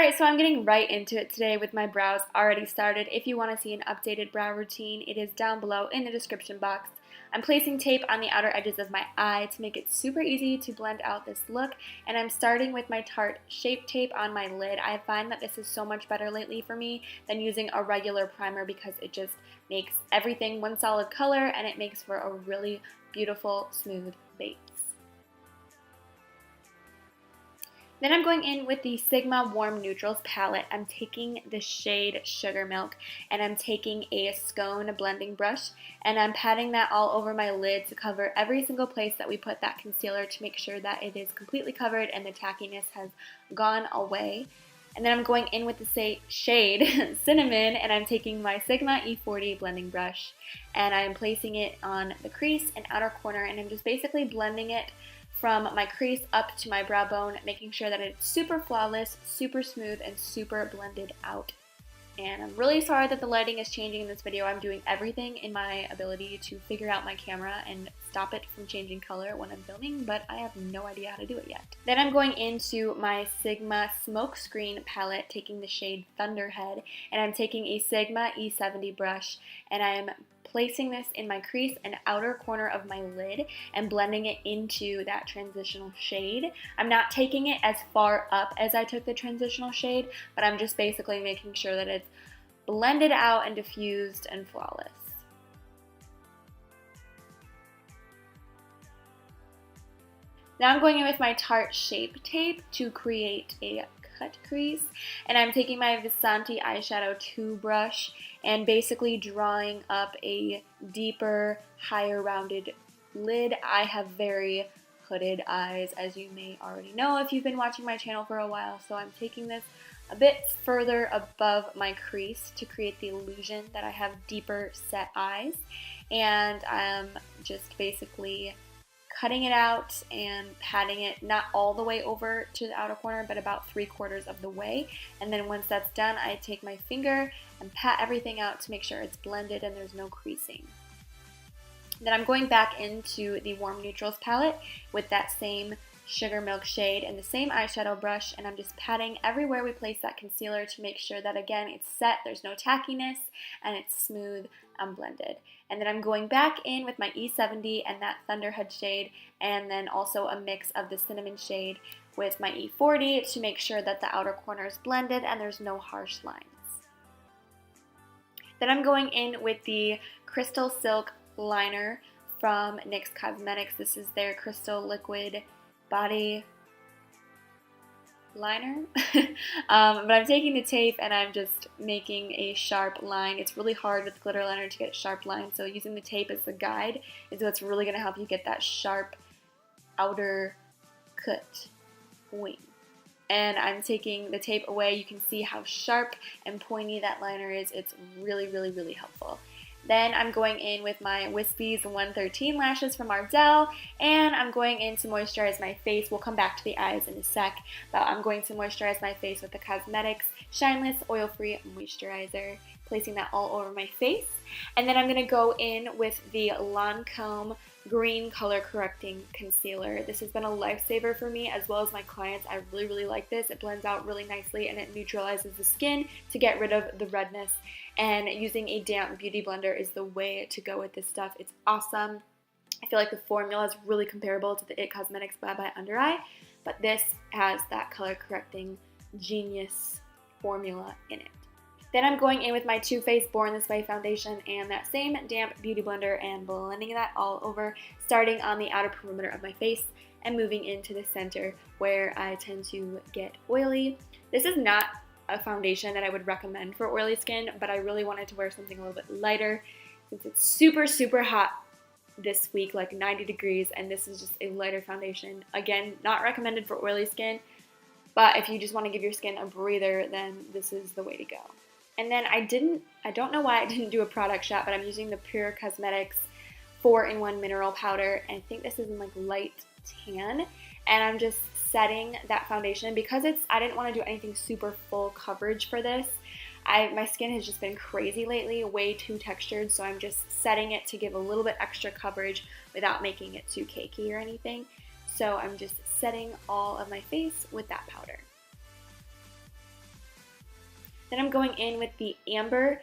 Alright, so I'm getting right into it today with my brows already started. If you want to see an updated brow routine, it is down below in the description box. I'm placing tape on the outer edges of my eye to make it super easy to blend out this look, and I'm starting with my Tarte Shape Tape on my lid. I find that this is so much better lately for me than using a regular primer because it just makes everything one solid color and it makes for a really beautiful, smooth base. Then I'm going in with the Sigma Warm Neutrals palette. I'm taking the shade Sugar Milk and I'm taking a scone blending brush and I'm patting that all over my lid to cover every single place that we put that concealer to make sure that it is completely covered and the tackiness has gone away. And then I'm going in with the shade Cinnamon and I'm taking my Sigma E40 blending brush and I'm placing it on the crease and outer corner and I'm just basically blending it from my crease up to my brow bone, making sure that it's super flawless, super smooth, and super blended out. And I'm really sorry that the lighting is changing in this video. I'm doing everything in my ability to figure out my camera and stop it from changing color when I'm filming, but I have no idea how to do it yet. Then I'm going into my Sigma Smokescreen palette, taking the shade Thunderhead, and I'm taking a Sigma E70 brush, and I'm placing this in my crease and outer corner of my lid and blending it into that transitional shade. I'm not taking it as far up as I took the transitional shade, but I'm just basically making sure that it's blended out and diffused and flawless. Now I'm going in with my Tarte Shape Tape to create a cut crease, and I'm taking my Visanti eyeshadow 2 brush and basically drawing up a deeper, higher rounded lid. I have very hooded eyes, as you may already know if you've been watching my channel for a while, so I'm taking this a bit further above my crease to create the illusion that I have deeper set eyes, and I'm just basically cutting it out and patting it not all the way over to the outer corner, but about 3/4 of the way. And then once that's done, I take my finger and pat everything out to make sure it's blended and there's no creasing. Then I'm going back into the Warm Neutrals palette with that same Sugar Milk shade and the same eyeshadow brush, and I'm just patting everywhere we place that concealer to make sure that, again, it's set, there's no tackiness, and it's smooth and blended. And then I'm going back in with my E70 and that Thunderhead shade, and then also a mix of the Cinnamon shade with my E40 to make sure that the outer corner is blended and there's no harsh lines. Then I'm going in with the Crystal Silk liner from NYX Cosmetics. This is their Crystal Liquid Body liner. But I'm taking the tape and I'm just making a sharp line. It's really hard with glitter liner to get sharp lines, so using the tape as a guide is what's really going to help you get that sharp outer cut wing. And I'm taking the tape away. You can see how sharp and pointy that liner is. It's really, really, really helpful. Then I'm going in with my Wispy's 113 lashes from Ardell, and I'm going in to moisturize my face. We'll come back to the eyes in a sec, but I'm going to moisturize my face with the Cosmetics Shineless Oil-Free Moisturizer, placing that all over my face. And then I'm going to go in with the Lancome Green Color Correcting Concealer. This has been a lifesaver for me as well as my clients. I really, really like this. It blends out really nicely and it neutralizes the skin to get rid of the redness. And using a damp beauty blender is the way to go with this stuff. It's awesome. I feel like the formula is really comparable to the IT Cosmetics Bye Bye Under Eye, but this has that color correcting genius formula in it. Then I'm going in with my Too Faced Born This Way foundation and that same damp beauty blender and blending that all over, starting on the outer perimeter of my face and moving into the center where I tend to get oily. This is not a foundation that I would recommend for oily skin, but I really wanted to wear something a little bit lighter since it's super, super hot this week, like 90 degrees, and this is just a lighter foundation. Again, not recommended for oily skin, but if you just want to give your skin a breather, then this is the way to go. And then I don't know why I didn't do a product shot, but I'm using the Pure Cosmetics 4-in-1 Mineral Powder, and I think this is in like light tan, and I'm just setting that foundation because I didn't want to do anything super full coverage for this. My skin has just been crazy lately, way too textured, so I'm just setting it to give a little bit extra coverage without making it too cakey or anything. So I'm just setting all of my face with that powder. Then I'm going in with the Amber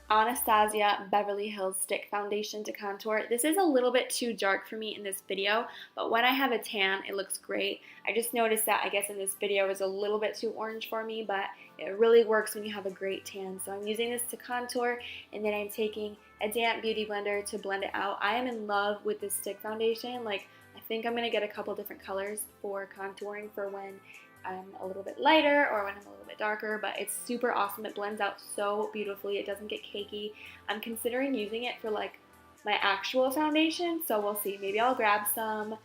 Anastasia Beverly Hills Stick Foundation to contour. This is a little bit too dark for me in this video, but when I have a tan, it looks great. I just noticed that I guess in this video it was a little bit too orange for me, but it really works when you have a great tan. So I'm using this to contour, and then I'm taking a damp beauty blender to blend it out. I am in love with this stick foundation. Like, I think I'm going to get a couple different colors for contouring for when I'm a little bit lighter or when I'm a little bit darker, but it's super awesome. It blends out so beautifully. It doesn't get cakey. I'm considering using it for like my actual foundation, so we'll see. Maybe I'll grab some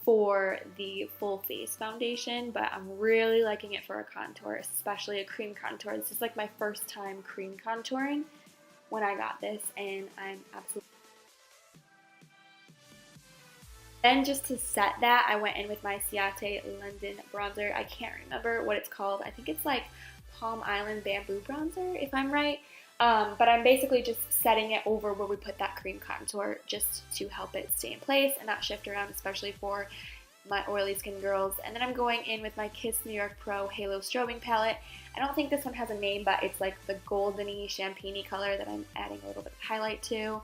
for the full face foundation, but I'm really liking it for a contour, especially a cream contour. This is like my first time cream contouring when I got this, and I'm absolutely... Then just to set that, I went in with my Ciate London bronzer. I can't remember what it's called. I think it's like Palm Island Bamboo Bronzer, if I'm right. But I'm basically just setting it over where we put that cream contour just to help it stay in place and not shift around, especially for my oily skin girls. And then I'm going in with my Kiss New York Pro Halo Strobing palette. I don't think this one has a name, but it's like the goldeny champagne color that I'm adding a little bit of highlight to.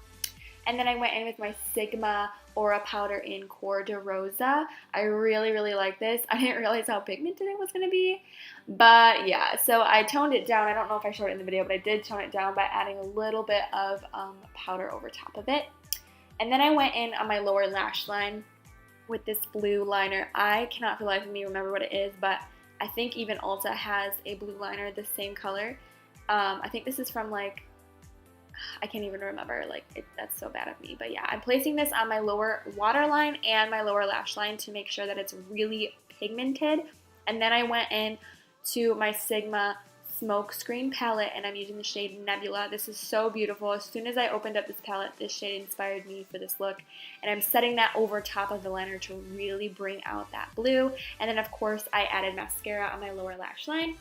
And then I went in with my Sigma Aura Powder in Core de Rosa. I really, really like this. I didn't realize how pigmented it was going to be. But yeah, so I toned it down. I don't know if I showed it in the video, but I did tone it down by adding a little bit of powder over top of it. And then I went in on my lower lash line with this blue liner. I cannot for the life of me remember what it is, but I think even Ulta has a blue liner the same color. I think this is from like... I can't even remember, like, that's so bad of me. But yeah, I'm placing this on my lower waterline and my lower lash line to make sure that it's really pigmented. And then I went in to my Sigma Smokescreen palette, and I'm using the shade Nebula. This is so beautiful. As soon as I opened up this palette, this shade inspired me for this look. And I'm setting that over top of the liner to really bring out that blue. And then, of course, I added mascara on my lower lash line.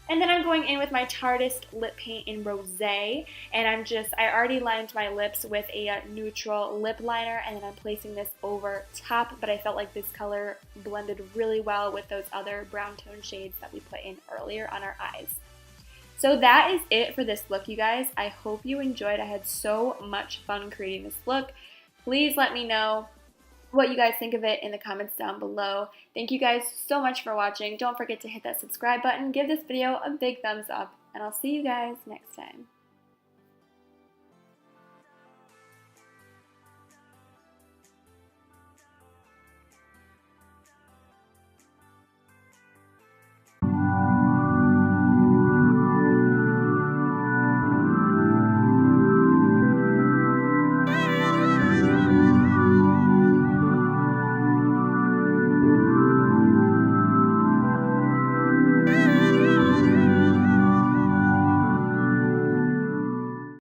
And then I'm going in with my Tarteist lip paint in Rosé, and I already lined my lips with a neutral lip liner, and then I'm placing this over top, but I felt like this color blended really well with those other brown tone shades that we put in earlier on our eyes. So that is it for this look, you guys. I hope you enjoyed. I had so much fun creating this look. Please let me know what you guys think of it in the comments down below. Thank you guys so much for watching. Don't forget to hit that subscribe button, give this video a big thumbs up, and I'll see you guys next time.